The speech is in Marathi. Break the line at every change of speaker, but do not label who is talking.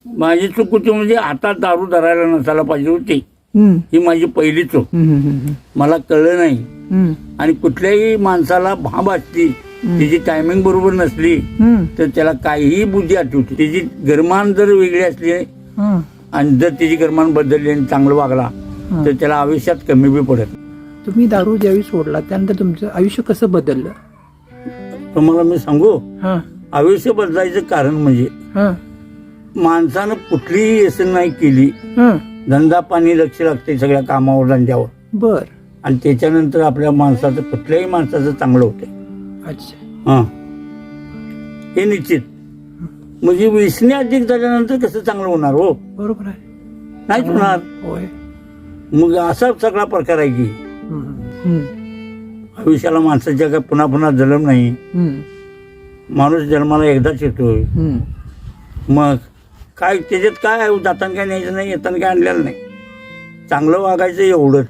माझी चूक होती म्हणजे आता दारू धरायला नसायला पाहिजे होती. ही माझी पहिली चूक. मला कळलं नाही. आणि कुठल्याही माणसाला भांब असली, तिची टायमिंग बरोबर नसली तर त्याला काहीही बुद्धी आठवते. तिची गरमान जर वेगळी असली आणि जर तिची गरमान बदलली आणि चांगलं वागला तर त्याला आयुष्यात कमी बी पडत.
तुम्ही दारू ज्यावेळी सोडला त्यानंतर तुमचं आयुष्य कसं बदललं?
तुम्हाला मी सांगू, आयुष्य बदलायचं कारण म्हणजे माणसानं कुठलीही व्यसन नाही केली, धंदा पाणी लक्ष लागते सगळ्या कामावर धंद्यावर.
बर.
आणि त्याच्यानंतर आपल्या माणसाचं कुठल्याही माणसाचं चांगलं होतं.
अच्छा.
हे निश्चित. म्हणजे व्यसनी अधिक झाल्यानंतर कसं चांगलं होणार हो?
बरोबर आहे.
नाहीच होणार.
होय.
मग असा सगळा प्रकार आहे की आयुष्याला माणसाच्या काय पुन्हा पुन्हा जन्म नाही. माणूस जन्माला एकदाच येतोय. मग काय त्याच्यात काय आहे? जाताना काय न्यायचं नाही, येताना काय आणलेलं नाही. चांगलं वागायचं एवढंच.